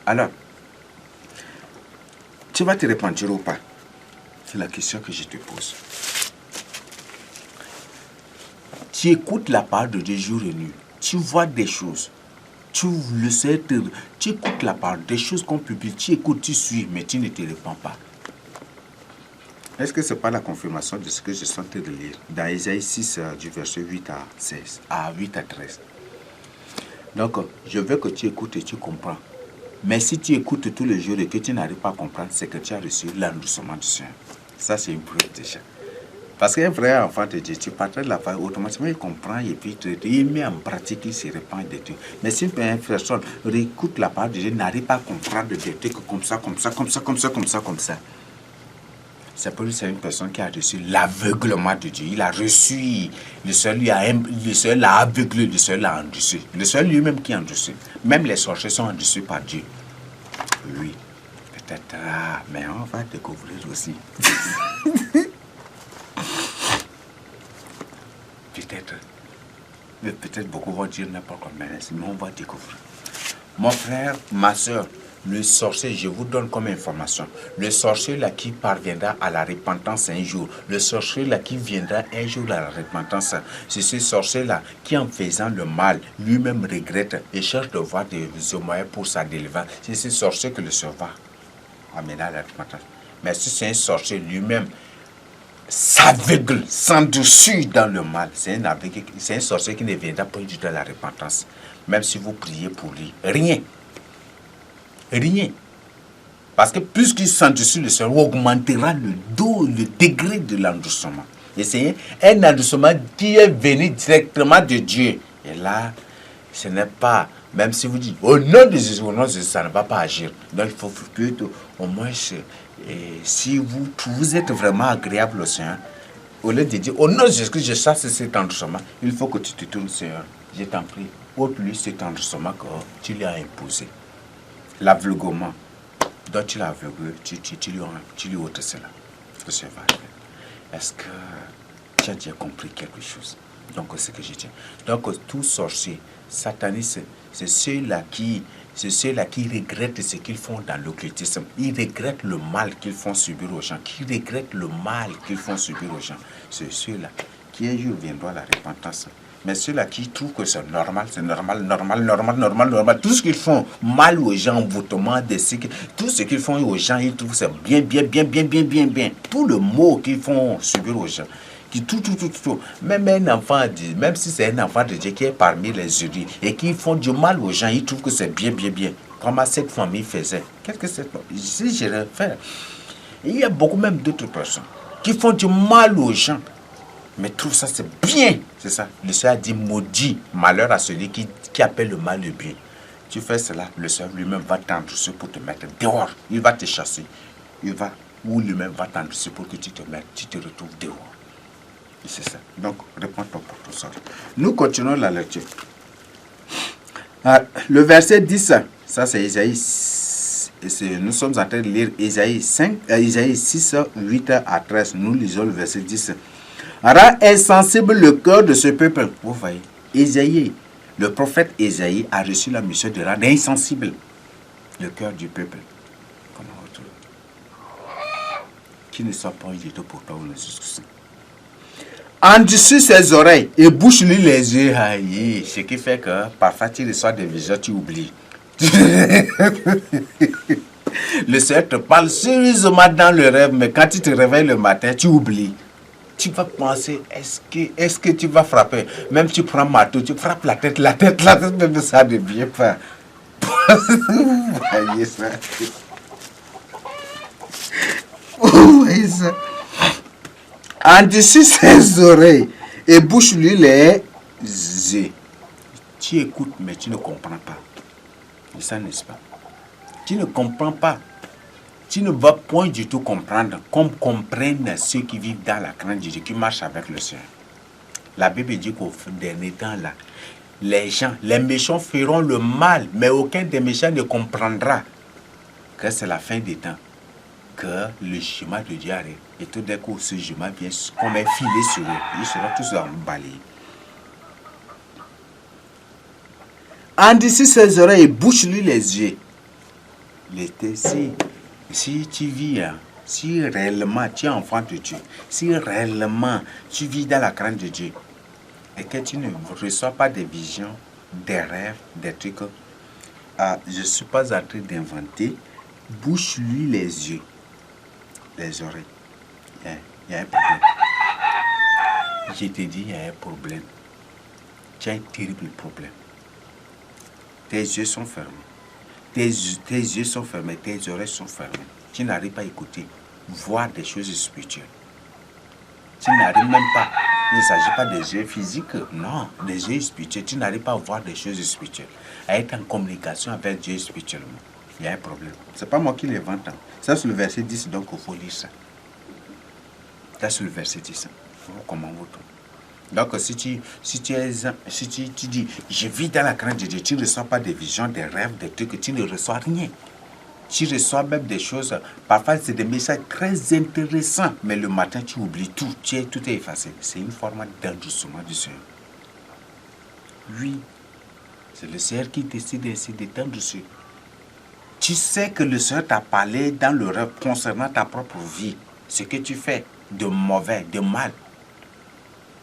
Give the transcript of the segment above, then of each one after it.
Alors, tu vas te repentir ou pas? C'est la question que je te pose. Tu écoutes la parole de Dieu jour et nuit. Tu vois des choses. Tu le sais, tu écoutes la parole, des choses qu'on publie. Tu écoutes, tu suis, mais tu ne te répands pas. Est-ce que ce n'est pas la confirmation de ce que je suis en train de lire dans Ésaïe 6, du verset 8 à 16, à 8 à 13? Donc, je veux que tu écoutes et tu comprends. Mais si tu écoutes tous les jours et que tu n'arrives pas à comprendre, c'est que tu as reçu l'endoucement du Seigneur. Ça, c'est une preuve déjà. Parce qu'un vrai enfant de Dieu, tu partages la parole, automatiquement il comprend et puis il met en pratique, il se répand des trucs. Mais si une personne réécoute la parole de Dieu, n'arrive pas à comprendre des trucs comme ça, c'est pour lui, c'est une personne qui a reçu l'aveuglement de Dieu. Il a reçu, le Seigneur l'a aveuglé, le Seigneur l'a endurci. Le Seigneur lui-même qui a endurci. Même les sorciers sont endurcis par Dieu. Oui, peut-être, mais on va découvrir aussi. Peut-être beaucoup vont dire n'importe quoi, mais on va découvrir. Mon frère, ma soeur, le sorcier, je vous donne comme information, le sorcier là qui parviendra à la repentance un jour, le sorcier là qui viendra un jour à la repentance, c'est ce sorcier là qui, en faisant le mal, lui-même regrette et cherche de voir des moyens pour sa délivrance. C'est ce sorcier que le Seigneur va amener à la repentance. Mais si c'est un sorcier lui-même, s'aveugle, s'endurcit dans le mal, c'est un sorcier qui ne viendra pas du tout à la repentance. Même si vous priez pour lui, rien. Parce que puisqu'il s'endurcit, le Seigneur augmentera le degré de l'endurcissement. Et c'est un endurcissement qui est venu directement de Dieu. Et là, ce n'est pas, même si vous dites, au nom de Jésus, ça ne va pas agir. Donc il faut plutôt, au moins, si vous êtes vraiment agréable au Seigneur, au lieu de dire, au nom de Jésus, je chasse cet endurcissement, il faut que tu te tournes, Seigneur. Je t'en prie, ôte-lui cet endurcissement que tu lui as imposé. L'aveuglement. Donc tu l'as aveuglé, tu lui ôtes cela. Est-ce que tu as déjà compris quelque chose? Donc c'est ce que je dis. Donc tout sorcier, sataniste, c'est ceux-là qui regrettent ce qu'ils font dans l'occultisme. Ils regrettent le mal qu'ils font subir aux gens. C'est ceux-là qui un jour viendront à la repentance. Mais ceux-là qui trouvent que c'est normal, tout ce qu'ils font mal aux gens, envoûtement, tout ce qu'ils font aux gens, ils trouvent que c'est bien. Tout le mot qu'ils font subir aux gens. Tout. Même un enfant, même si c'est un enfant de Dieu qui est parmi les élus et qui font du mal aux gens, ils trouvent que c'est bien. Comme cette famille faisait. Qu'est-ce que c'est? Si je le fais, il y a beaucoup même d'autres personnes qui font du mal aux gens. Mais trouve ça, c'est bien. C'est ça. Le Seigneur a dit, maudit, malheur à celui qui appelle le mal le bien. Tu fais cela, le Seigneur lui-même va t'endurcir pour te mettre dehors. Il va te chasser. Ou lui-même va t'endurcir pour que tu te retrouves dehors. Et c'est ça. Donc, réponds-toi pour tout ça. Nous continuons la lecture. Le verset 10, ça c'est Ésaïe. Nous sommes en train de lire Ésaïe 6, 8 à 13. Nous lisons le verset 10. Rends insensible le cœur de ce peuple. Vous voyez, Ésaïe, le prophète Ésaïe a reçu la mission de rendre insensible le cœur du peuple. Comment retrouver? Qui ne soit pas du tout pour toi ou le Jésus. Endurcis ses oreilles et bouche-lui les yeux. Aïe, ce qui fait que parfois tu reçois des visions, tu oublies. Le Seigneur te parle sérieusement dans le rêve, mais quand tu te réveilles le matin, tu oublies. Tu vas penser, est-ce que tu vas frapper? Même tu prends marteau, tu frappes la tête, même ça ne devient pas. Vous voyez ça? Vous voyez ça? Endurcis ses oreilles et bouche-lui les yeux. Tu écoutes, mais tu ne comprends pas. C'est ça, n'est-ce pas? Tu ne comprends pas. Tu ne vas point du tout comprendre comme comprennent ceux qui vivent dans la crainte de Dieu, qui marchent avec le Seigneur. La Bible dit qu'au dernier temps, là, les méchants feront le mal, mais aucun des méchants ne comprendra que c'est la fin des temps, que le jugement de Dieu arrive. Et tout d'un coup, ce jugement vient comme un filet sur eux. Ils seront tous emballés. Endurcis ses oreilles et bouche-lui les yeux. l'été, si tu vis, hein, si réellement tu es enfant de Dieu, si réellement tu vis dans la crainte de Dieu, et que tu ne reçois pas des visions, des rêves, des trucs, je ne suis pas en train d'inventer, bouche-lui les yeux, les oreilles. Il y a un problème. Je te dis, il y a un problème. Tu as un terrible problème. Tes yeux sont fermés. Tes yeux sont fermés, tes oreilles sont fermées. Tu n'arrives pas à écouter, voir des choses spirituelles. Tu n'arrives même pas, il ne s'agit pas des yeux physiques, non, des yeux spirituels. Tu n'arrives pas à voir des choses spirituelles, à être en communication avec Dieu spirituellement. Il y a un problème. Ce n'est pas moi qui l'invente. Ça, c'est le verset 10, donc il faut lire ça. Ça, c'est le verset 10. Comment vous trouvez? Donc, si tu dis, je vis dans la crainte de Dieu, tu ne reçois pas des visions, des rêves, des trucs, tu ne reçois rien. Tu reçois même des choses, parfois c'est des messages très intéressants, mais le matin tu oublies tout, tout est effacé. C'est une forme d'endoucement du Seigneur. Oui, c'est le Seigneur qui décide ainsi de t'endoucir. Tu sais que le Seigneur t'a parlé dans le rêve concernant ta propre vie, ce que tu fais de mauvais, de mal.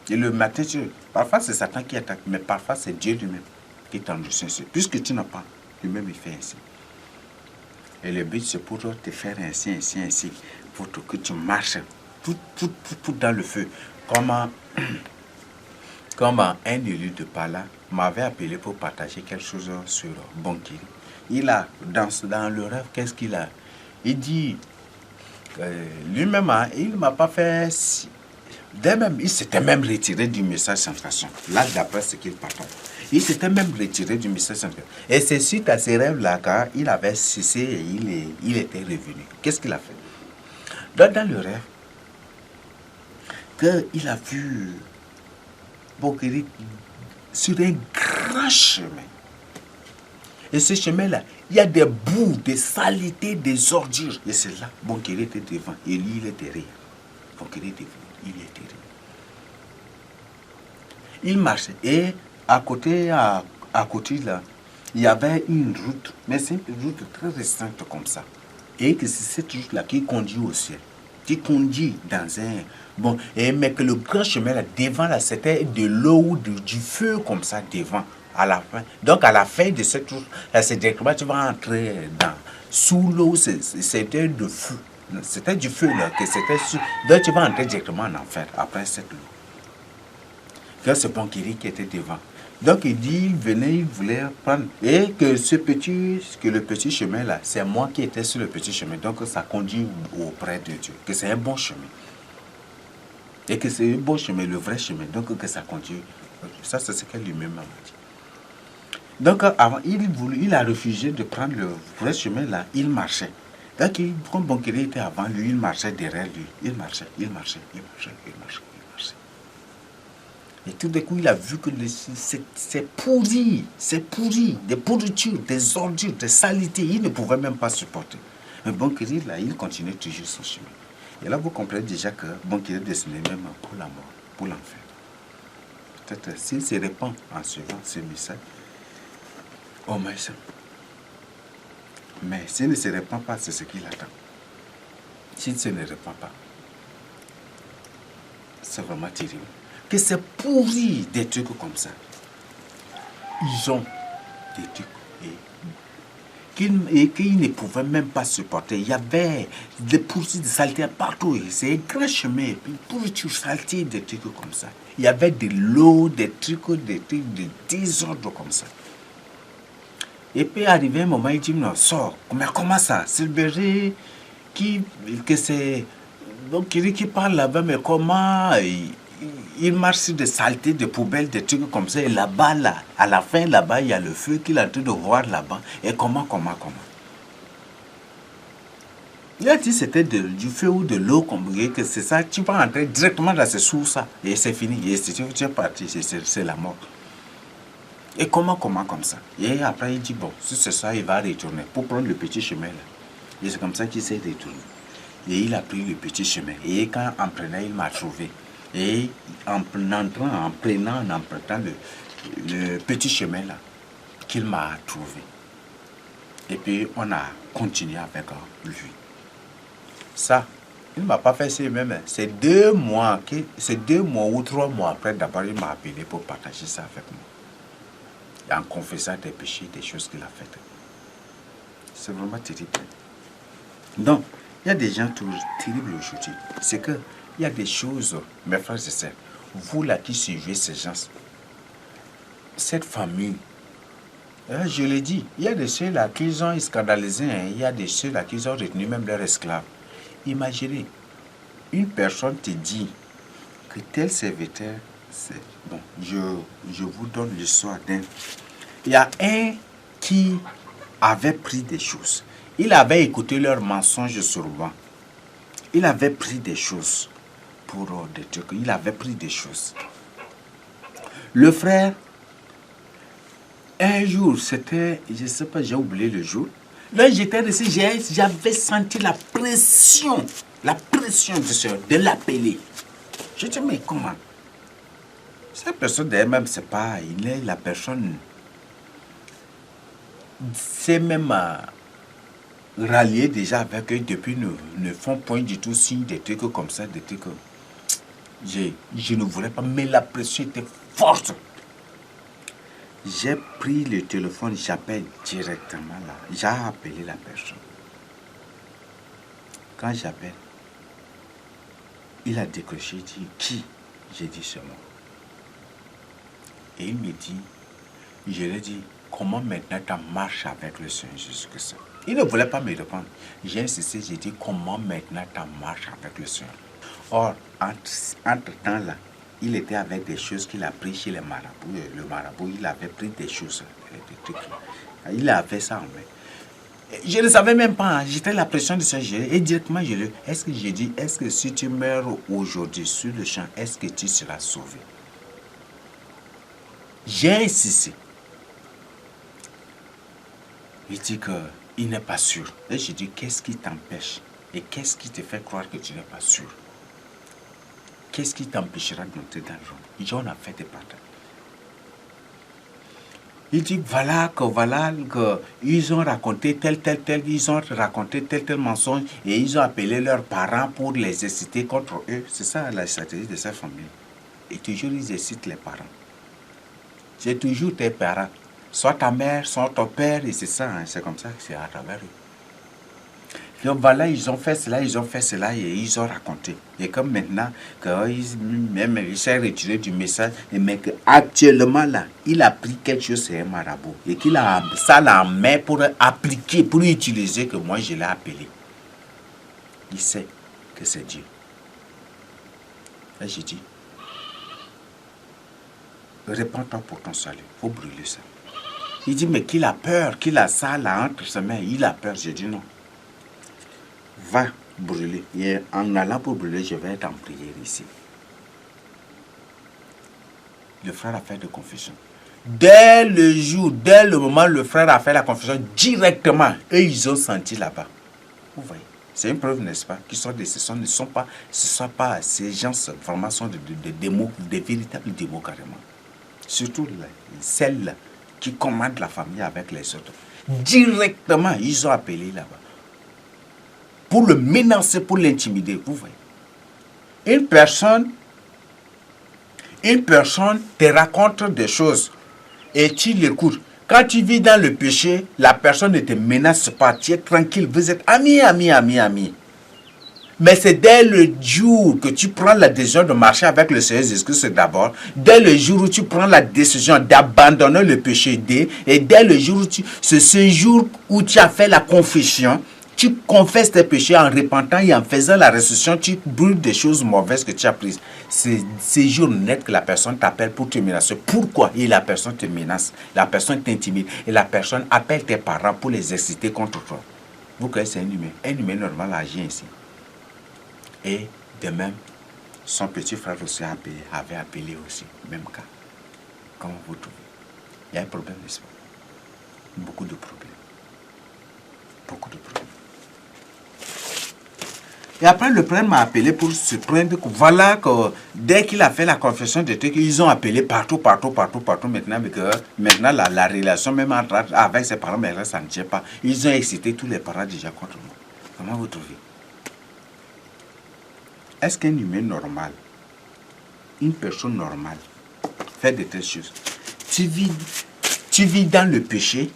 Et le matin, parfois c'est Satan qui attaque, mais parfois c'est Dieu lui-même qui t'endoucit. Puisque tu n'as pas, lui-même il fait ainsi. Et le but, c'est pour te faire ainsi, pour que tu marches tout dans le feu. Comme un élu de Pala m'avait appelé pour partager quelque chose sur Bonkiri. Il a, dans le rêve, qu'est-ce qu'il a? Il dit, lui-même, il ne m'a pas fait... Il s'était même retiré du message sans façon. Là, d'après ce qu'il partage. Il s'était même retiré du message sans façon. Et c'est suite à ces rêves-là qu'il avait cessé et il était revenu. Qu'est-ce qu'il a fait? Dans le rêve, qu'il a vu Bonkiri sur un grand chemin. Et ce chemin-là, il y a des boues, des saletés, des ordures. Et c'est là, Bonkiri était devant et lui, il était derrière. Bonkiri était devant. Il était là. Il marchait et à côté là, il y avait une route, mais c'est une route très restreinte comme ça. Et que c'est cette route-là qui conduit au ciel, qui conduit dans un... Bon, mais que le grand chemin là, devant là, c'était de l'eau ou du feu comme ça devant, à la fin. Donc à la fin de cette route, là, c'est directement, tu vas entrer sous l'eau, c'était de feu. C'était du feu là, que c'était sur... Donc tu vas entrer directement en enfer après cette eau. Que c'est Bonkiri qui était devant. Donc il dit, il venait, il voulait prendre. Et que le petit chemin là, c'est moi qui étais sur le petit chemin. Donc ça conduit auprès de Dieu. Que c'est un bon chemin. Et que c'est un bon chemin, le vrai chemin. Donc que ça conduit. Ça c'est ce qu'elle lui-même m'a dit. Donc avant, il a refusé de prendre le vrai chemin là. Il marchait. Donc, comme Bonkiri était avant lui, il marchait derrière lui. Il marchait. Et tout d'un coup, il a vu que c'est pourri, des pourritures, des ordures, des saletés. Il ne pouvait même pas supporter. Mais Bonkiri, là, il continuait toujours son chemin. Et là, vous comprenez déjà que Bonkiri est destiné même pour la mort, pour l'enfer. Peut-être s'il se répand en suivant ce message, oh mais ça. Mais s'il ne se répand pas, c'est ce qu'il attend. S'il ne se répand pas, c'est vraiment terrible. Que c'est pourri des trucs comme ça. Ils ont des trucs qu'ils ne pouvaient même pas supporter. Il y avait des poursuites de saleté partout. C'est un grand chemin. Pourriture, saleté, des trucs comme ça. Il y avait de l'eau, des trucs de désordre comme ça. Et puis arrivé un moment, il dit, non, sors. Mais comment ça? C'est le berger que c'est... Donc, qui parle là-bas, mais comment... Il marche sur des saletés, des poubelles, des trucs comme ça. Et là-bas, là, à la fin, là-bas, il y a le feu qu'il est en train de voir là-bas. Et comment? Il a dit c'était du feu ou de l'eau, que c'est ça. Tu vas entrer directement dans ce source, et c'est fini. Et tu es parti, c'est la mort. Et comment comme ça? Et après, il dit, bon, si c'est ça, il va retourner pour prendre le petit chemin là. Et c'est comme ça qu'il s'est retourné. Et il a pris le petit chemin. Et quand en prenant, il m'a trouvé. Et en empruntant le petit chemin là, qu'il m'a trouvé. Et puis, on a continué avec lui. Ça, il ne m'a pas fait ça même. C'est 2 mois, c'est 2 mois ou 3 mois après, d'abord, il m'a appelé pour partager ça avec moi. Et en confessant des péchés, des choses qu'il a faites. C'est vraiment terrible. Donc, il y a des gens terribles aujourd'hui. C'est que, il y a des choses, mes frères et sœurs, vous là qui suivez ces gens, cette famille, je l'ai dit, il y a de ceux-là qui ont scandalisé, il y a de ceux-là qui ont retenu même leurs esclaves. Imaginez, une personne te dit que tel serviteur, c'est... Bon, je vous donne l'histoire d'un... Il y a un qui avait pris des choses. Il avait écouté leurs mensonges souvent. Il avait pris des choses pour des trucs. Il avait pris des choses. Le frère, un jour, c'était, je ne sais pas, j'ai oublié le jour. Là, j'étais resté, j'avais senti la pression de l'appeler. Je dis, mais comment? Cette personne d'elle-même, c'est pas, il est la personne, c'est même rallié déjà avec eux depuis, ne font point du tout signe des trucs comme ça, des trucs. Je ne voulais pas, mais la pression était forte. J'ai pris le téléphone, j'appelle directement là. J'ai appelé la personne. Quand j'appelle, il a décroché, il dit, qui? J'ai dit, c'est moi. Et il me dit, je lui ai dit, comment maintenant tu marches avec le Seigneur Jésus-Christ? Il ne voulait pas me répondre. J'ai insisté, j'ai dit, comment maintenant tu marches avec le Seigneur? Or, entre-temps là, il était avec des choses qu'il a pris chez les marabouts. Le marabout, il avait pris des choses, des trucs. Il avait ça en main. Je ne savais même pas, j'étais la pression de ce jeu. Et directement, est-ce que j'ai dit, est-ce que si tu meurs aujourd'hui sur le champ, est-ce que tu seras sauvé? J'ai insisté. Il dit qu'il n'est pas sûr. Et j'ai dit, qu'est-ce qui t'empêche? Et qu'est-ce qui te fait croire que tu n'es pas sûr? Qu'est-ce qui t'empêchera d'entrer dans le rond? Il dit, on a fait des partages. Il dit, voilà que ils ont raconté ils ont raconté tel mensonge et ils ont appelé leurs parents pour les exciter contre eux. C'est ça la stratégie de cette famille. Et toujours ils excitent les parents. C'est toujours tes parents. Soit ta mère, soit ton père, et c'est ça, hein, c'est comme ça que c'est à travers eux. Donc voilà, ils ont fait cela et ils ont raconté. Et comme maintenant, même il s'est retiré du message, mais qu'actuellement là, il a pris quelque chose, c'est un marabout. Et qu'il a ça en main pour appliquer, pour utiliser, que moi je l'ai appelé. Il sait que c'est Dieu. Là j'ai dit, répands-toi pour ton salut, il faut brûler ça. Il dit, mais qu'il a peur, qu'il a ça là entre ses mains, il a peur. J'ai dit non. Va brûler. Et en allant pour brûler, je vais être en prière ici. Le frère a fait de confession. Dès le moment où le frère a fait la confession, directement, eux, ils ont senti là-bas. Vous voyez, c'est une preuve, n'est-ce pas, qui sont ne sont pas ces gens, vraiment sont des véritables démons carrément. Surtout celles qui commandent la famille avec les autres. Directement, ils ont appelé là-bas. Pour le menacer, pour l'intimider, vous voyez. Une personne te raconte des choses et tu l'écoutes. Quand tu vis dans le péché, la personne ne te menace pas, tu es tranquille, vous êtes amis. Mais c'est dès le jour que tu prends la décision de marcher avec le Seigneur Jésus-Christ d'abord, dès le jour où tu prends la décision d'abandonner le péché, et dès le jour où c'est ce jour où tu as fait la confession, tu confesses tes péchés en repentant et en faisant la restitution, tu brûles des choses mauvaises que tu as prises. C'est ces jours nets que la personne t'appelle pour te menacer. Pourquoi? Et la personne te menace, la personne t'intimide, et la personne appelle tes parents pour les exciter contre toi. Vous connaissez un humain. Un humain normal agit ainsi. Et de même, son petit frère aussi avait appelé aussi, même cas. Comment vous trouvez? Il y a un problème, n'est-ce pas? Beaucoup de problèmes. Beaucoup de problèmes. Et après, le prêtre m'a appelé pour se prendre. Voilà que dès qu'il a fait la confession de trucs, ils ont appelé partout. Maintenant, la relation, même avec ses parents, mais là, ça ne tient pas. Ils ont excité tous les parents déjà contre moi. Comment vous trouvez? Est-ce qu'un humain normal, une personne normale, fait de telles choses? Tu vis dans le péché,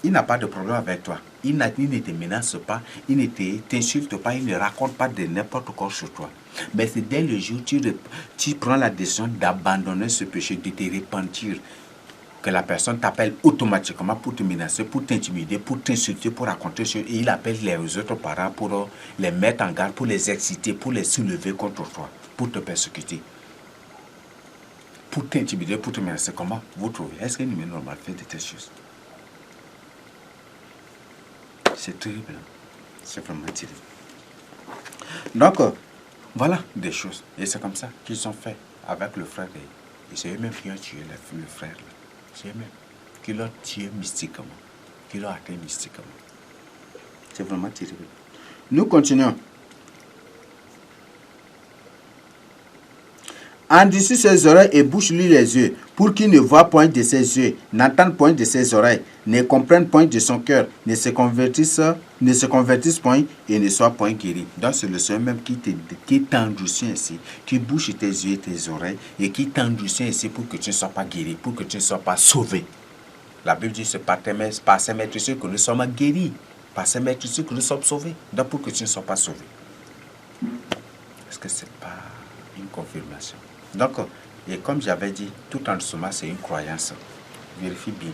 il n'a pas de problème avec toi. Il ne te menace pas, il ne t'insulte pas, il ne raconte pas de n'importe quoi sur toi. Mais c'est dès le jour où tu prends la décision d'abandonner ce péché, de te repentir, que la personne t'appelle automatiquement pour te menacer, pour t'intimider, pour t'insulter, pour raconter sur... Et il appelle les autres parents pour les mettre en garde, pour les exciter, pour les soulever contre toi, pour te persécuter, pour t'intimider, pour te menacer. Comment vous trouvez? Est-ce qu'un humain normal fait de telles choses? C'est terrible. C'est vraiment terrible. Donc, voilà des choses. Et c'est comme ça qu'ils ont fait avec le frère. Et c'est eux-mêmes qui ont tué le frère. C'est eux-mêmes qui l'ont tué mystiquement. Qui l'ont atteint mystiquement. C'est vraiment terrible. Nous continuons. Endurcis ses oreilles et bouche-lui les yeux, pour qu'il ne voie point de ses yeux, n'entende point de ses oreilles, ne comprenne point de son cœur, ne se convertisse point et ne soit point guéri. Donc c'est le Seigneur même qui t'endurcit ainsi, qui bouche tes yeux et tes oreilles, et qui t'endurcit ainsi pour que tu ne sois pas guéri, pour que tu ne sois pas sauvé. La Bible dit c'est par ces maîtrises que nous sommes guéris, par ces maîtrises que nous sommes sauvés. Donc pour que tu ne sois pas sauvé. Est-ce que ce n'est pas une confirmation? Donc, et comme j'avais dit, tout endurcissement, c'est une croyance. Vérifie bien.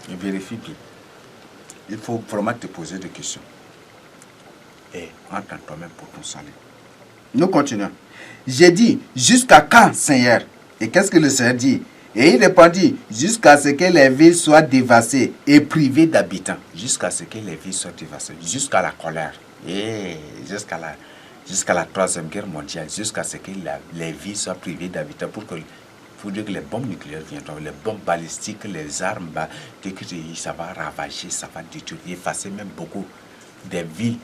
Et vérifie bien. Il faut vraiment te poser des questions. Et entre en toi-même pour ton salut. Nous continuons. J'ai dit, jusqu'à quand, Seigneur? Et qu'est-ce que le Seigneur dit? Et il répondit, jusqu'à ce que les villes soient dévastées et privées d'habitants. Jusqu'à ce que les villes soient dévastées. Jusqu'à la colère. Et jusqu'à la Troisième Guerre mondiale, jusqu'à ce que les villes soient privées d'habitants pour dire que les bombes nucléaires viendront, les bombes balistiques, les armes, ça va ravager, ça va détruire, effacer même beaucoup des villes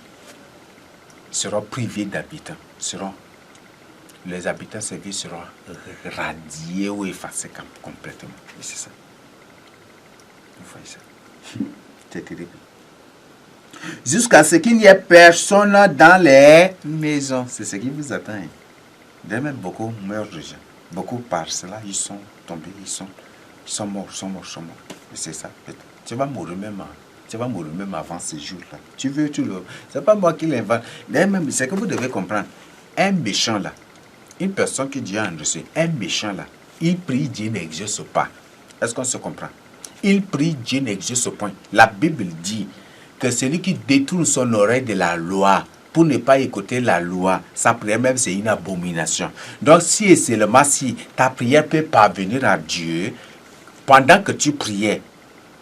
seront privées d'habitants, les habitants de ces villes seront radiés ou effacés complètement. Et c'est ça. Vous voyez ça. C'est terrible. Jusqu'à ce qu'il n'y ait personne dans les maisons. C'est ce qui vous attend. Même beaucoup meurent déjà. Beaucoup par cela, ils sont tombés, ils sont morts. Et c'est ça. Tu vas mourir même avant ce jour-là. C'est pas moi qui l'invente. Même, c'est que vous devez comprendre. Un méchant là, une personne qui Dieu a endurci, un méchant là, il prie, Dieu n'exauce pas. Est-ce qu'on se comprend? Il prie, Dieu n'exauce point. La Bible dit que celui qui détourne son oreille de la loi pour ne pas écouter la loi, sa prière même c'est une abomination. Donc si et seulement si ta prière peut parvenir à Dieu, pendant que tu priais,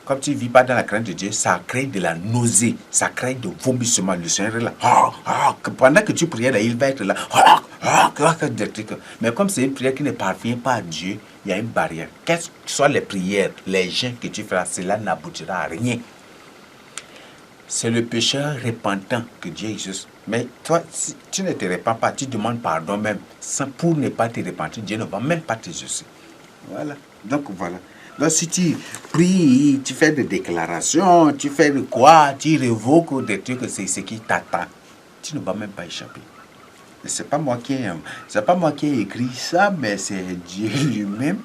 comme tu ne vis pas dans la crainte de Dieu, ça crée de la nausée, ça crée de vomissement. Le Seigneur est là. Pendant que tu priais, là, il va être là. Mais comme c'est une prière qui ne parvient pas à Dieu, il y a une barrière. Quelles que soient les prières, les jeûnes que tu feras, cela n'aboutira à rien. C'est le pécheur repentant que Dieu exauce. Mais toi, si tu ne te repens pas, tu demandes pardon même. Pour ne pas te repentir, Dieu ne va même pas t'exaucer. Voilà. Donc voilà. Donc si tu pries, tu fais des déclarations, tu fais de quoi, tu révoques des trucs, c'est ce qui t'attend. Tu ne vas même pas échapper. C'est pas moi qui ai écrit ça, mais c'est Dieu lui-même.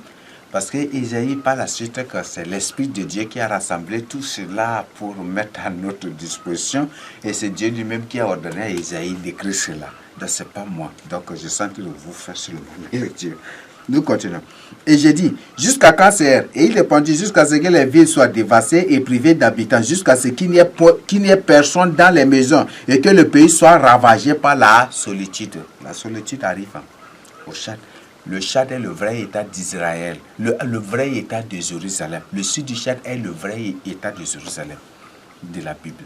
Parce que Isaïe, par la suite, que c'est l'Esprit de Dieu qui a rassemblé tout cela pour mettre à notre disposition. Et c'est Dieu lui-même qui a ordonné à Isaïe d'écrire cela. Donc, ce n'est pas moi. Donc, je sens que vous faire seulement Dieu. Nous continuons. Et j'ai dit, jusqu'à quand, Seigneur? Et il répondit, jusqu'à ce que les villes soient dévastées et privées d'habitants, jusqu'à ce qu'il n'y ait personne dans les maisons et que le pays soit ravagé par la solitude. La solitude arrive au Tchad. Le Tchad est le vrai état d'Israël, le vrai état de Jérusalem. Le sud du Tchad est le vrai état de Jérusalem, de la Bible.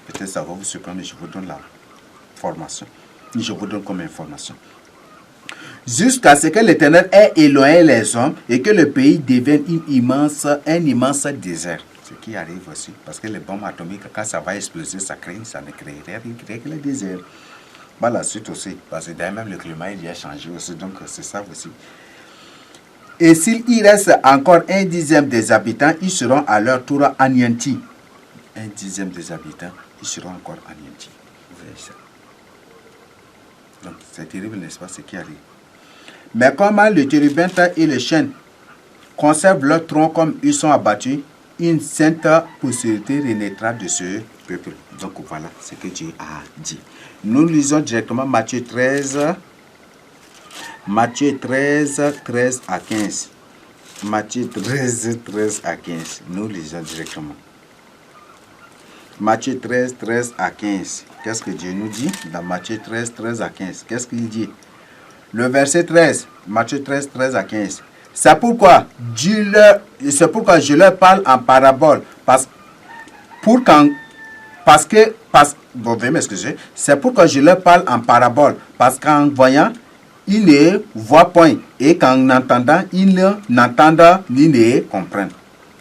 Peut-être ça va vous surprendre, je vous donne la formation. Je vous donne comme information. Jusqu'à ce que l'Éternel ait éloigné les hommes et que le pays devienne un immense désert. Ce qui arrive aussi. Parce que les bombes atomiques, quand ça va exploser, ça ne crée rien que les déserts. Par la suite aussi. Parce que d'ailleurs, même le climat, il a changé aussi. Donc, c'est ça aussi. Et s'il y reste encore 1/10 des habitants, ils seront à leur tour anéantis. 1/10 des habitants, ils seront encore anéantis. Vous voyez ça. Donc, c'est terrible, n'est-ce pas, ce qui arrive. Mais comment le térubinthe et le chêne conservent leur tronc comme ils sont abattus, une sainte postérité renaîtra de ce peuple. Donc, voilà ce que Dieu a dit. Nous lisons directement Matthieu 13. Matthieu 13, 13 à 15. Matthieu 13, 13 à 15. Nous lisons directement. Matthieu 13, 13 à 15. Qu'est-ce que Dieu nous dit dans Matthieu 13, 13 à 15? Qu'est-ce qu'il dit? Le verset 13, Matthieu 13, 13 à 15. C'est pourquoi je leur parle en parabole. C'est pourquoi je leur parle en parabole. Parce qu'en voyant, ils ne voient point. Et qu'en entendant, ils n'entendent ni ne comprennent.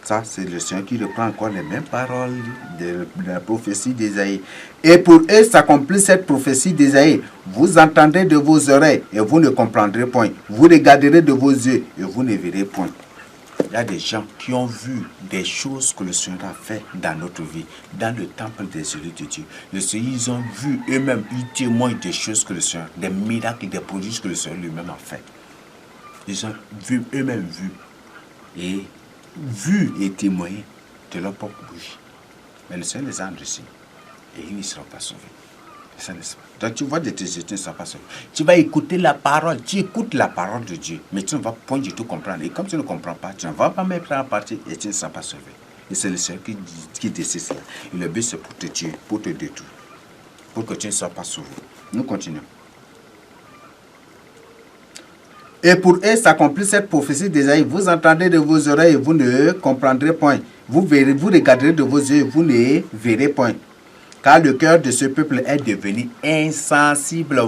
Ça, c'est le Seigneur qui reprend encore les mêmes paroles de la prophétie d'Ésaïe. Et pour eux s'accomplit cette prophétie d'Ésaïe. Vous entendrez de vos oreilles et vous ne comprendrez point. Vous regarderez de vos yeux et vous ne verrez point. Il y a des gens qui ont vu des choses que le Seigneur a fait dans notre vie, dans le temple des yeux de Dieu. Le Seigneur, ils ont vu eux-mêmes, ils témoignent des choses que le Seigneur, des miracles, des prodiges que le Seigneur lui-même a fait. Ils ont vu eux-mêmes et témoigné de leur propre bouche. Mais le Seigneur les a endurcis et ils ne seront pas sauvés. Ça, donc tu vois de tes yeux, tu ne seras pas sauvés. Tu vas écouter la parole, tu écoutes la parole de Dieu, mais tu ne vas point du tout comprendre. Et comme tu ne comprends pas, tu ne vas pas mettre en partie et tu ne seras pas sauvé. Et c'est le Seigneur qui décide cela. Et le but c'est pour te tuer, pour te détruire, pour que tu ne sois pas sauvé. Nous continuons. Et pour eux s'accomplit cette prophétie d'Ésaïe. Vous entendez de vos oreilles et vous ne comprendrez point. Vous regarderez de vos yeux et vous ne verrez point. Car le cœur de ce peuple est devenu insensible.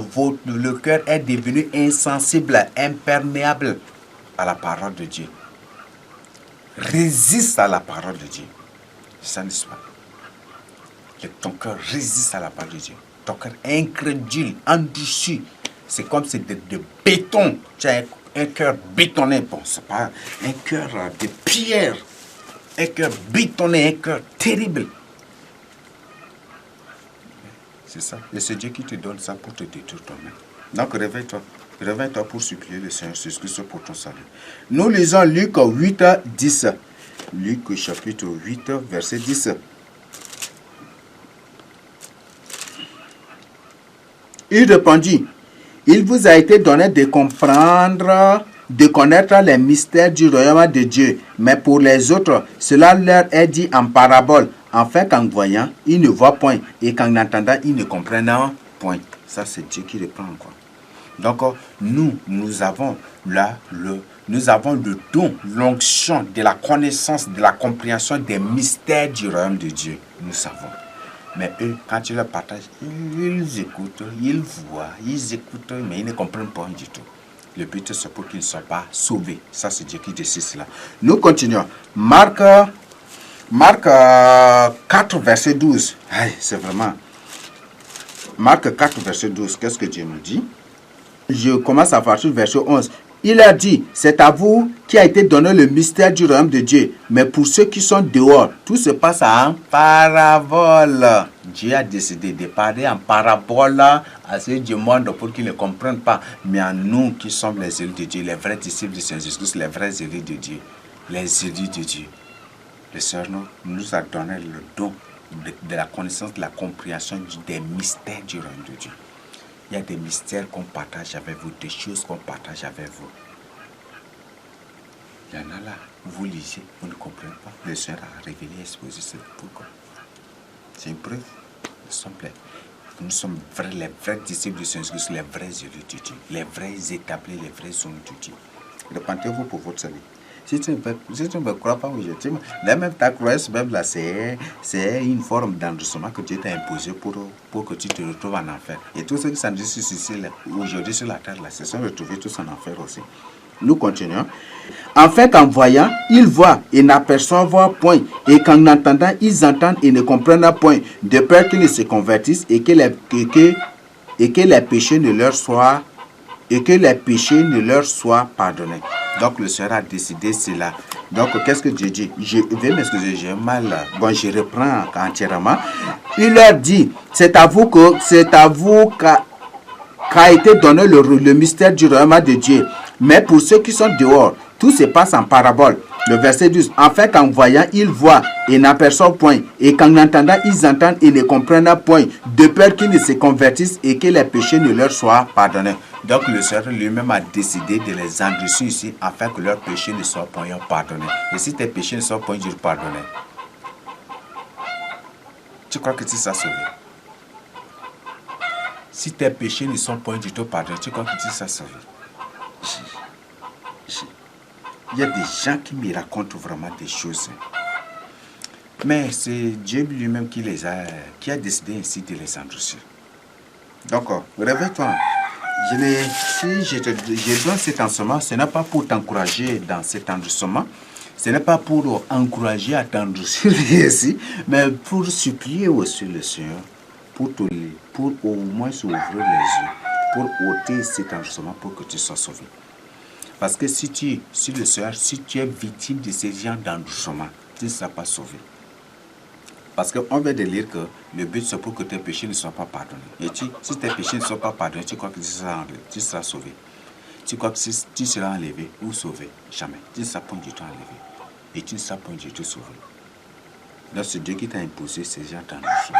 Le cœur est devenu insensible, imperméable à la parole de Dieu. Résiste à la parole de Dieu. Ça n'est pas. Ton cœur résiste à la parole de Dieu. Ton cœur incrédule, endurci. C'est comme si de béton. Tu as un cœur bétonné. Bon, c'est pas un cœur de pierre. Un cœur bétonné, un cœur terrible. C'est ça. Et c'est Dieu qui te donne ça pour te détruire toi-même. Donc réveille-toi. Réveille-toi pour supplier le Seigneur Jésus-Christ pour ton salut. Nous lisons Luc 8, 10. Luc chapitre 8, verset 10. Il répondit, il vous a été donné de comprendre, de connaître les mystères du royaume de Dieu. Mais pour les autres, cela leur est dit en parabole, afin qu'en voyant, ils ne voient point, et qu'en entendant, ils ne comprennent point. Ça, c'est Dieu qui reprend encore. Donc, nous avons le don, l'onction de la connaissance, de la compréhension des mystères du royaume de Dieu. Nous savons. Mais eux, quand tu leur partages, ils écoutent, ils voient, ils écoutent, mais ils ne comprennent pas du tout. Le but, c'est pour qu'ils ne soient pas sauvés. Ça, c'est Dieu qui décide cela. Nous continuons. Marc 4, verset 12. C'est vraiment... Marc 4, verset 12. Qu'est-ce que Dieu nous dit? Je commence à partir du verset 11. Il a dit, c'est à vous qui a été donné le mystère du royaume de Dieu. Mais pour ceux qui sont dehors, tout se passe en parabole. Dieu a décidé de parler en parabole à ceux du monde pour qu'ils ne comprennent pas. Mais à nous qui sommes les élus de Dieu, les vrais disciples du Seigneur Jésus, les vrais élus de Dieu, les élus de Dieu. Le Seigneur nous a donné le don de la connaissance, de la compréhension des mystères du royaume de Dieu. Il y a des mystères qu'on partage avec vous, des choses qu'on partage avec vous. Il y en a là, vous lisez, vous ne comprenez pas. Le Seigneur a révélé, exposé, c'est pourquoi. C'est une preuve. Nous sommes les vrais disciples du Seigneur, les vrais élus de Dieu, les vrais établis, les vrais hommes de Dieu. Repentez-vous pour votre salut. Si tu ne me crois pas aujourd'hui, même ta croyance, même là, c'est une forme d'endurcissement que Dieu t'a imposé pour que tu te retrouves en enfer. Et tous ceux qui sont ici aujourd'hui sur la terre, là, se sont retrouvés tous en enfer aussi. Nous continuons. En fait, en voyant, ils voient et n'aperçoivent point. Et qu'en entendant, ils entendent et ne comprennent point. De peur qu'ils ne se convertissent et que les péchés ne leur soient pardonnés. Donc le Seigneur a décidé cela. Donc qu'est-ce que Dieu dit? Je vais m'excuser, j'ai mal. Bon, je reprends entièrement. Il leur dit, c'est à vous qu'a été donné le mystère du royaume de Dieu. Mais pour ceux qui sont dehors, tout se passe en parabole. Le verset 12. En fait, qu'en voyant, ils voient et n'aperçoivent point. Et qu'en entendant, ils entendent et ne comprennent point. De peur qu'ils ne se convertissent et que les péchés ne leur soient pardonnés. Donc le Seigneur lui-même a décidé de les endurcir ici afin que leurs péchés ne soient point pardonnés. Et si tes péchés ne sont point pardonnés, tu crois que tu seras sauvé? Si tes péchés ne sont point du tout pardonnés, tu crois que tu seras sauvé? Il y a des gens qui me racontent vraiment des choses. Mais c'est Dieu lui-même qui a décidé ainsi de les endurcir. Donc, réveille-toi. Si je donne cet enseignement, ce n'est pas pour t'encourager dans cet endurcissement. Ce n'est pas pour encourager à t'endurcir ici, mais pour supplier aussi le Seigneur, pour au moins s'ouvrir les yeux, pour ôter cet endurcissement pour que tu sois sauvé. Parce que si tu es victime de ces gens d'endurcissement, tu ne seras pas sauvé. Parce qu'on vient de lire que le but c'est pour que tes péchés ne soient pas pardonnés. Et si tes péchés ne sont pas pardonnés, tu crois que tu seras sauvé. Tu crois que tu seras enlevé ou sauvé? Jamais. Tu ne seras pas du tout enlevé. Et tu ne seras pas du tout sauvé. Donc c'est Dieu qui t'a imposé ces gens d'endurcissement.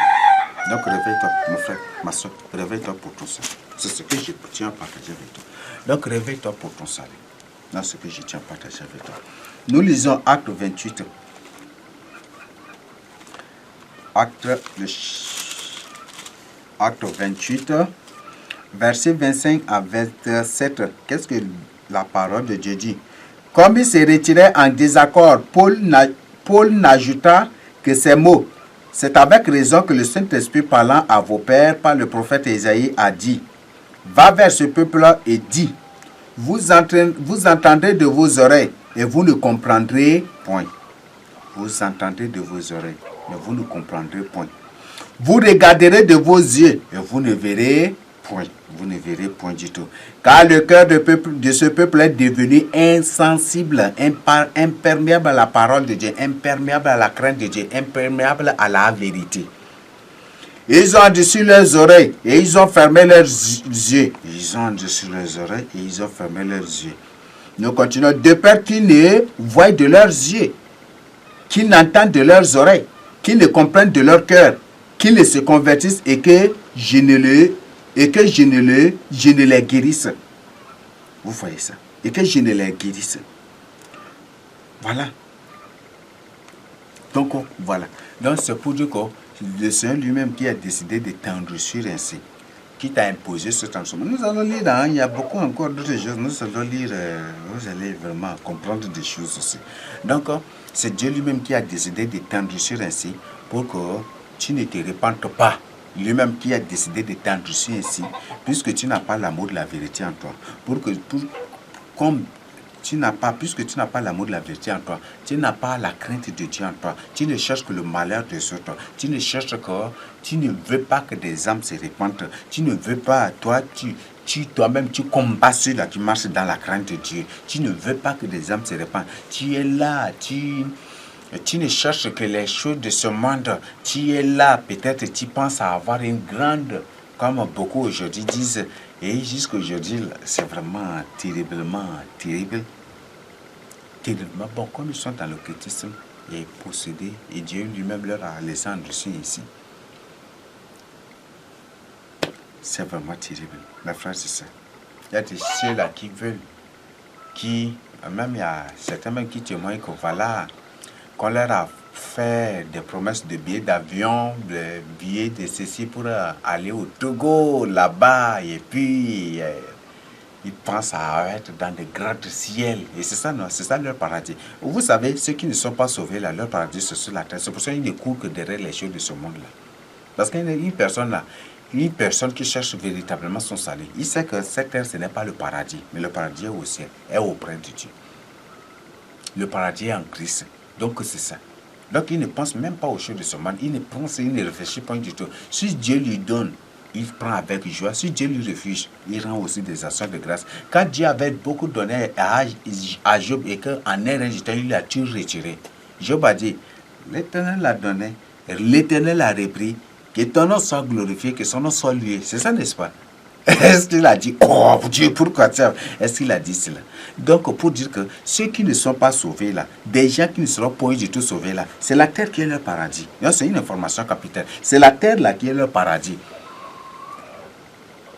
Donc réveille-toi, mon frère, ma soeur, réveille-toi pour ton salut. C'est ce que je tiens à partager avec toi. Donc réveille-toi pour ton salut. C'est ce que je tiens à partager avec toi. Nous lisons Acte 28. Acte 28, verset 25 à 27. Qu'est-ce que la parole de Dieu dit? Comme il se retirait en désaccord, Paul n'ajouta que ces mots. C'est avec raison que le Saint-Esprit parlant à vos pères par le prophète Isaïe a dit, va vers ce peuple-là et dit, vous entendez de vos oreilles et vous ne comprendrez point. Vous entendez de vos oreilles, mais vous ne comprendrez point. Vous regarderez de vos yeux et vous ne verrez point. Vous ne verrez point du tout. Car le cœur de ce peuple est devenu insensible, imperméable à la parole de Dieu, imperméable à la crainte de Dieu, imperméable à la vérité. Ils ont endurci leurs oreilles et ils ont fermé leurs yeux. Ils ont endurci leurs oreilles et ils ont fermé leurs yeux. Nous continuons. De peur qu'ils ne voient de leurs yeux, qu'ils n'entendent de leurs oreilles, qu'ils ne comprennent de leur cœur, qu'ils ne se convertissent et que je ne les guérisse. Vous voyez ça? Et que je ne les guérisse. Voilà. Donc, voilà. Donc, c'est pour dire que le Seigneur lui-même qui a décidé de t'endurcir ainsi, qui t'a imposé ce enseignement. Nous allons lire, il y a beaucoup encore d'autres choses. Nous allons lire, vous allez vraiment comprendre des choses aussi. Donc, c'est Dieu lui-même qui a décidé de t'endurcir ainsi pour que tu ne te répandes pas. Lui-même qui a décidé de t'endurcir ainsi, puisque tu n'as pas l'amour de la vérité en toi. Puisque tu n'as pas l'amour de la vérité en toi, tu n'as pas la crainte de Dieu en toi, tu ne cherches que le malheur des autres, tu ne veux pas que des âmes se répandent, tu ne veux pas, toi-même, tu combats ceux-là qui marchent dans la crainte de Dieu, tu ne veux pas que des âmes se répandent, tu es là, tu ne cherches que les choses de ce monde, tu es là, peut-être tu penses à avoir une grande, comme beaucoup aujourd'hui disent, et jusqu'aujourd'hui, c'est vraiment terriblement terrible. Terriblement bon, comme ils sont dans l'occultisme et possédés, et Dieu lui-même leur a laissé endurcir ici. C'est vraiment terrible. Mes frères, c'est ça. Il y a des ceux-là qui veulent, même il y a certains même qui témoignent que voilà, qu'on leur a fait des promesses de billets d'avion, de billets de ceci pour aller au Togo, là-bas, et puis ils pensent à être dans des grands ciels. Et c'est ça leur paradis. Vous savez, ceux qui ne sont pas sauvés, là, leur paradis, c'est sur la terre. C'est pour ça qu'ils ne courent que derrière les choses de ce monde-là. Parce qu'une personne, là, une personne qui cherche véritablement son salut, il sait que cette terre, ce n'est pas le paradis, mais le paradis est au ciel, est auprès de Dieu. Le paradis est en Christ. Donc c'est ça. Donc il ne pense même pas aux choses de ce monde. Il ne pense, il ne réfléchit pas du tout. Si Dieu lui donne, il prend avec joie. Si Dieu lui refuse, il rend aussi des actions de grâce. Quand Dieu avait beaucoup donné à Job et qu'en un instant, il a tout retiré. Job a dit, l'Éternel l'a donné, l'Éternel a repris, que ton nom soit glorifié, que son nom soit loué. C'est ça, n'est-ce pas? Est-ce qu'il a dit, oh Dieu, pourquoi ça? Est-ce qu'il a dit cela? Donc, pour dire que ceux qui ne sont pas sauvés là, des gens qui ne seront pas du tout sauvés là, c'est la terre qui est leur paradis. C'est une information capitale. C'est la terre là qui est leur paradis.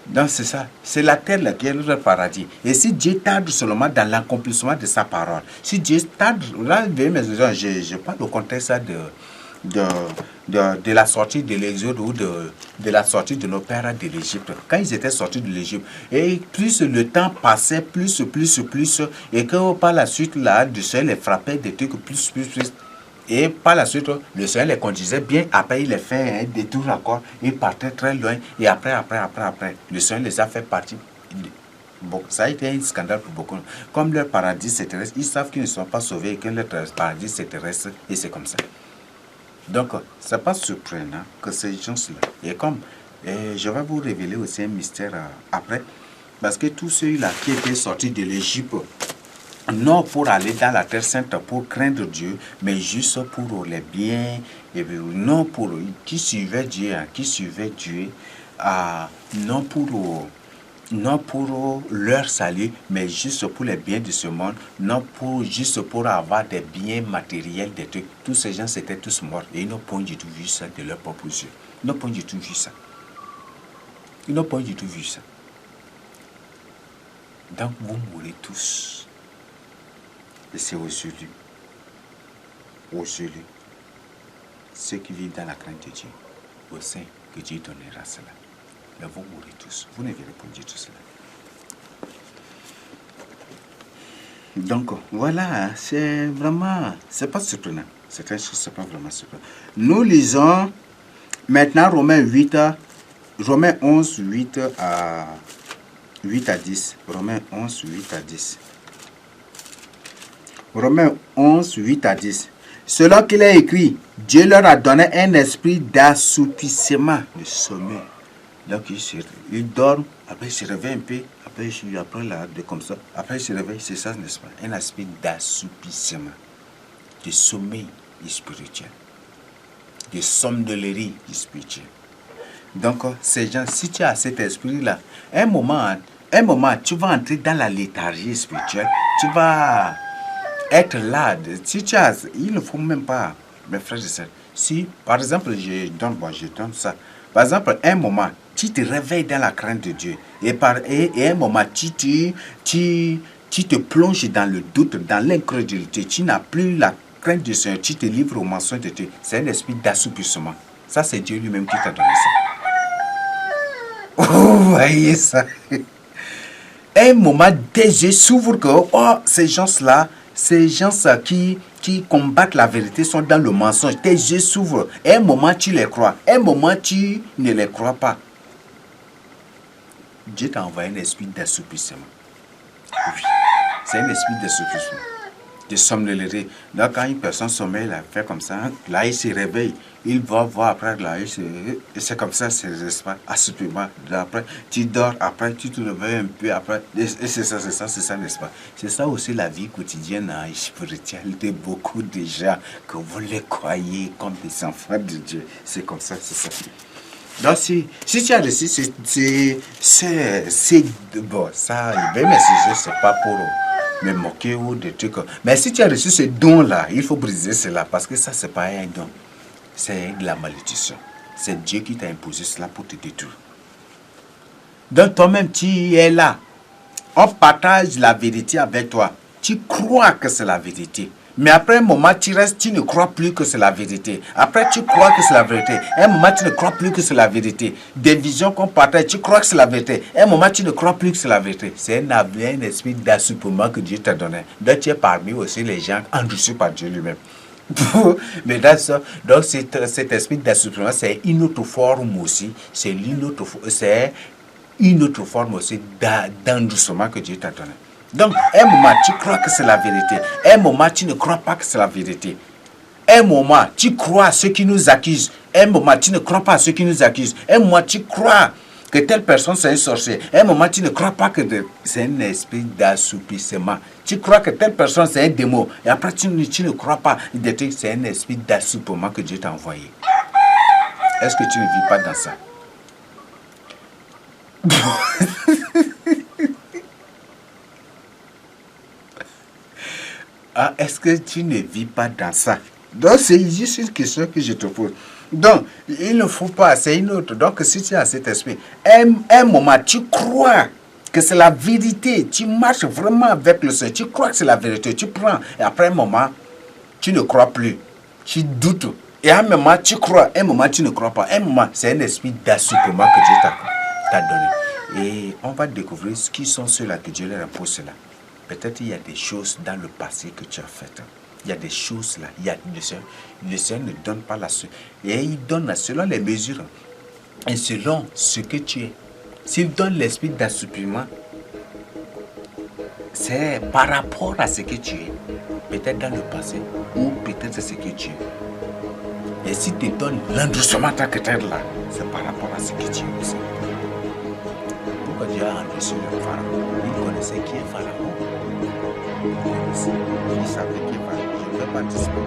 Donc, c'est ça. C'est la terre là qui est leur paradis. Et si Dieu tarde seulement dans l'accomplissement de sa parole, si Dieu tarde, là, je parle au contexte de la sortie de l'Exode ou de la sortie de nos pères de l'Égypte. Quand ils étaient sortis de l'Égypte, et plus le temps passait, plus, et que par la suite, là, le Seigneur les frappait des trucs plus. Et par la suite, le Seigneur les conduisait bien. Après, il les fait des tours encore. Ils partaient très loin. Et après, le Seigneur les a fait partir. Bon, ça a été un scandale pour beaucoup. Comme leur paradis c'est terrestre, ils savent qu'ils ne sont pas sauvés et que leur paradis c'est terrestre. Et c'est comme ça. Donc, ce n'est pas surprenant que ces gens-là, et comme je vais vous révéler aussi un mystère après, parce que tous ceux-là qui étaient sortis de l'Égypte, non pour aller dans la terre sainte pour craindre Dieu, mais juste pour les biens, et non pour qui suivaient Dieu, non pour leur salut, mais juste pour les biens de ce monde, non juste pour avoir des biens matériels, des trucs. Tous ces gens étaient tous morts et ils n'ont pas du tout vu ça de leur propre yeux. Ils n'ont pas du tout vu ça. Ils n'ont pas du tout vu ça. Donc vous mourrez tous. Et c'est aujourd'hui, ceux qui vivent dans la crainte de Dieu, au sein que Dieu donnera cela. Mais vous mourrez tous. Vous ne verrez pas Dieu tout cela. Donc, voilà, c'est vraiment, c'est pas surprenant. C'est pas vraiment surprenant. Nous lisons maintenant Romains 11, 8 à 10. Romains 11, 8 à 10. Romains 11, 8 à 10. Selon qu'il est écrit, Dieu leur a donné un esprit d'assoupissement, de sommeil. Donc il dort, après il se réveille un peu, après là, comme ça, après il se réveille, c'est ça, n'est-ce pas? Un aspect d'assoupissement, de sommeil spirituel, de somnollerie spirituelle. Donc ces gens, si tu as cet esprit-là, un moment, tu vas entrer dans la léthargie spirituelle, tu vas être là. Si tu as, il ne faut même pas, mes frères et sœurs, si par exemple, je donne ça, par exemple, un moment, tu te réveilles dans la crainte de Dieu. Et un moment, tu te plonges dans le doute, dans l'incrédulité. Tu n'as plus la crainte du Seigneur. Tu te livres au mensonge de Dieu. C'est un esprit d'assoupissement. Ça, c'est Dieu lui-même qui t'a donné ça. Oh, vous voyez ça. Un moment, tes yeux s'ouvrent que, oh, ces gens-là qui combattent la vérité sont dans le mensonge. Tes yeux s'ouvrent. Un moment, tu les crois. Un moment, tu ne les crois pas. Dieu t'a envoyé un esprit d'assoupissement. Oui, c'est un esprit d'assoupissement, de somnollerie. Donc, quand une personne sommeille, là, fait comme ça, là, il se réveille. Il va voir après, là, c'est comme ça, c'est assoupissement. Après, tu dors, après, tu te réveilles un peu, après, et c'est ça, n'est-ce pas? C'est ça aussi la vie quotidienne spirituelle de beaucoup de gens, que vous les croyez comme des enfants de Dieu. C'est comme ça, c'est ça. Donc, si tu as reçu, c'est bon, ça, mes sujets, c'est pas pour me moquer ou des trucs. Mais si tu as reçu ce don-là, il faut briser cela, parce que ça, c'est pas un don. C'est de la malédiction. C'est Dieu qui t'a imposé cela pour te détruire. Donc, toi-même, tu es là. On partage la vérité avec toi. Tu crois que c'est la vérité. Mais après un moment, tu restes, tu ne crois plus que c'est la vérité. Après, tu crois que c'est la vérité. Un moment, tu ne crois plus que c'est la vérité. Des visions qu'on partage, tu crois que c'est la vérité. Un moment, tu ne crois plus que c'est la vérité. C'est un esprit d'assoupissement que Dieu t'a donné. Donc, tu es parmi aussi les gens endurcis par Dieu lui-même. Mais dans ça, donc cet esprit d'assouplissement, c'est une autre forme aussi. C'est une autre forme aussi d'endoucement que Dieu t'a donné. Donc, un moment, tu crois que c'est la vérité. Un moment, tu ne crois pas que c'est la vérité. Un moment, tu crois à ceux qui nous accusent. Un moment, tu ne crois pas à ceux qui nous accusent. Un moment, tu crois que telle personne c'est un sorcier. Un moment, tu ne crois pas que c'est un esprit d'assoupissement. Tu crois que telle personne c'est un démon. Et après, tu ne crois pas que c'est un esprit d'assoupissement que Dieu t'a envoyé. Est-ce que tu ne vis pas dans ça? Ah, est-ce que tu ne vis pas dans ça? Donc, c'est juste une question que je te pose. Donc, il ne faut pas, c'est une autre. Donc, si tu as cet esprit, un moment, tu crois que c'est la vérité, tu marches vraiment avec le Seigneur, tu crois que c'est la vérité, tu prends, et après un moment, tu ne crois plus, tu doutes. Et à un moment, tu crois, un moment, tu ne crois pas. Un moment, c'est un esprit d'assouplement que Dieu t'a donné. Et on va découvrir qui sont ceux-là que Dieu leur impose cela. Peut-être il y a des choses dans le passé que tu as faites. Il y a des choses là. Le Seigneur ne donne pas la seule. Et il donne selon les mesures. Et selon ce que tu es. S'il donne l'esprit d'assoupissement, c'est par rapport à ce que tu es. Peut-être dans le passé. Ou peut-être ce que tu es. Et s'il te donne l'endoucement tant que tel là, c'est par rapport à ce que tu es aussi. Pourquoi Dieu a endouci le pharaon? Il connaissait qui est pharaon. Il savait qu'il va. Je ne vais pas disparaître.